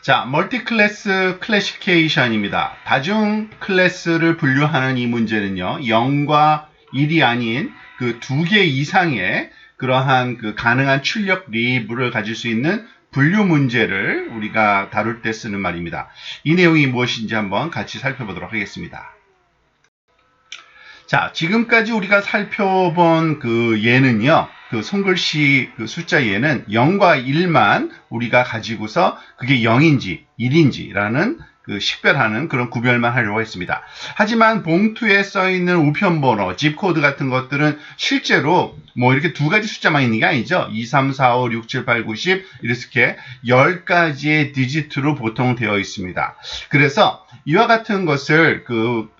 자, 멀티클래스 클래시피케이션입니다. 다중 클래스를 분류하는 이 문제는요, 0과 1이 아닌 그 2개 이상의 그러한 그 가능한 출력 리뷰를 가질 수 있는 분류 문제를 우리가 다룰 때 쓰는 말입니다. 이 내용이 무엇인지 한번 같이 살펴보도록 하겠습니다. 자, 지금까지 우리가 살펴본 그 예는요, 그 손글씨 그 숫자 예는 0과 1만 우리가 가지고서 그게 0인지 1인지라는 그 식별하는 그런 구별만 하려고 했습니다. 하지만 봉투에 써 있는 우편번호, 집코드 같은 것들은 실제로 뭐 이렇게 두 가지 숫자만 있는 게 아니죠. 2, 3, 4, 5, 6, 7, 8, 9, 10 이렇게 10가지의 디지트로 보통 되어 있습니다. 그래서 이와 같은 것을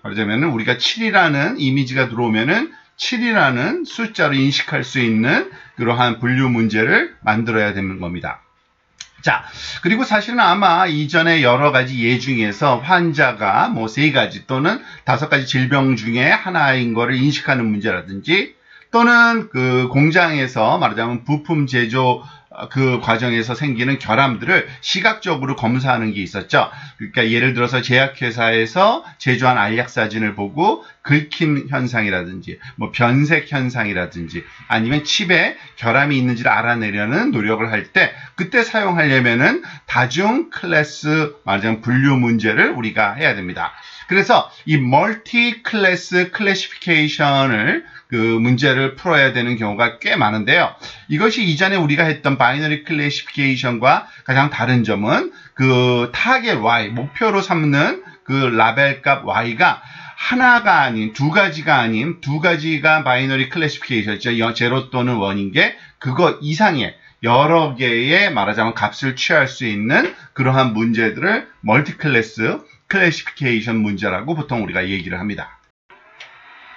말하자면 우리가 7이라는 이미지가 들어오면은 7이라는 숫자로 인식할 수 있는 그러한 분류 문제를 만들어야 되는 겁니다. 자, 그리고 사실은 아마 이전에 여러 가지 예 중에서 환자가 뭐 3가지 또는 5가지 질병 중에 하나인 거를 인식하는 문제라든지 또는 그 공장에서 말하자면 부품 제조 그 과정에서 생기는 결함들을 시각적으로 검사하는 게 있었죠. 그러니까 예를 들어서 제약회사에서 제조한 알약 사진을 보고 긁힘 현상이라든지 뭐 변색 현상이라든지 아니면 칩에 결함이 있는지를 알아내려는 노력을 할 때 그때 사용하려면은 다중 클래스 말하자면 분류 문제를 우리가 해야 됩니다. 그래서 이 멀티 클래스 클래시피케이션을 그 문제를 풀어야 되는 경우가 꽤 많은데요. 이것이 이전에 우리가 했던 바이너리 클래시피케이션과 가장 다른 점은 그 타겟 Y, 목표로 삼는 그 라벨 값 Y가 하나가 아닌 두 가지가 아닌 두 가지가 바이너리 클래시피케이션이죠. 제로 또는 1인 게 그거 이상의 여러 개의 말하자면 값을 취할 수 있는 그러한 문제들을 멀티 클래스 클래시피케이션 문제라고 보통 우리가 얘기를 합니다.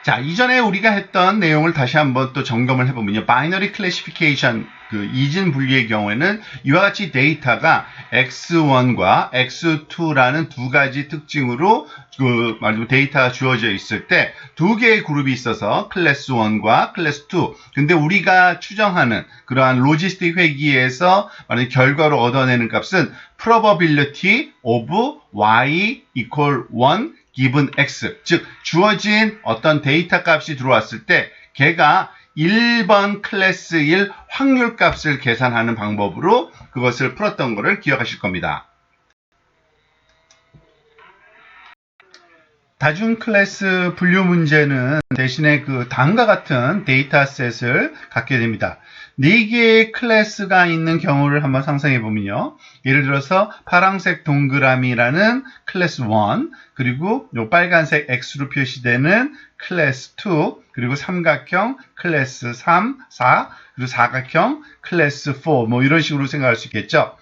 자, 이전에 우리가 했던 내용을 다시 한번 또 점검을 해보면요. 바이너리 클래시피케이션, 그 이진 분류의 경우에는 이와 같이 데이터가 X1과 X2라는 두 가지 특징으로 그 말하자면 데이터가 주어져 있을 때 두 개의 그룹이 있어서 클래스 1과 클래스 2. 근데 우리가 추정하는 그러한 로지스틱 회귀에서 말하자면 결과로 얻어내는 값은 probability of y equal 1 given x, 즉 주어진 어떤 데이터 값이 들어왔을 때 걔가 1번 클래스 1 확률 값을 계산하는 방법으로 그것을 풀었던 것을 기억하실 겁니다. 다중 클래스 분류 문제는 대신에 그 다음과 같은 데이터셋을 갖게 됩니다. 4개의 클래스가 있는 경우를 한번 상상해 보면요. 예를 들어서 파란색 동그라미라는 클래스 1, 그리고 요 빨간색 X로 표시되는 클래스 2, 그리고 삼각형 클래스 3, 4, 그리고 사각형 클래스 4, 뭐 이런 식으로 생각할 수 있겠죠.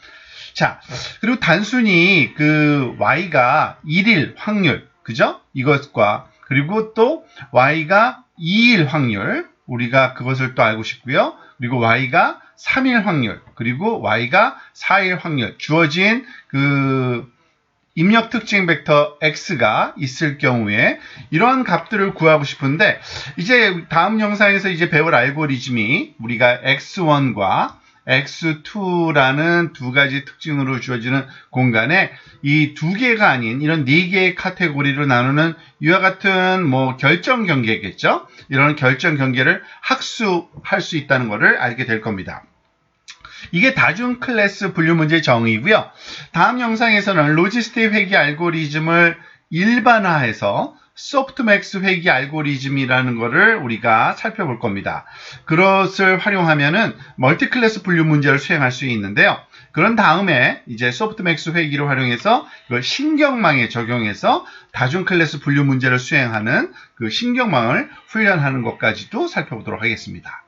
자, 그리고 단순히 그 Y가 1일 확률, 그죠? 이것과 그리고 또 Y가 2일 확률, 우리가 그것을 또 알고 싶고요. 그리고 Y가 3일 확률, 그리고 Y가 4일 확률, 주어진 그 입력 특징 벡터 X가 있을 경우에 이러한 값들을 구하고 싶은데 이제 다음 영상에서 이제 배울 알고리즘이 우리가 X1과 X2라는 두 가지 특징으로 주어지는 공간에 이 두 개가 아닌 이런 4개의 카테고리로 나누는 이와 같은 뭐 결정 경계겠죠? 이런 결정 경계를 학습할 수 있다는 것을 알게 될 겁니다. 이게 다중 클래스 분류 문제의 정의고요. 다음 영상에서는 로지스틱 회귀 알고리즘을 일반화해서 소프트맥스 회귀 알고리즘이라는 것을 우리가 살펴볼 겁니다. 그것을 활용하면은 멀티클래스 분류 문제를 수행할 수 있는데요. 그런 다음에 이제 소프트맥스 회귀를 활용해서 이걸 신경망에 적용해서 다중 클래스 분류 문제를 수행하는 그 신경망을 훈련하는 것까지도 살펴보도록 하겠습니다.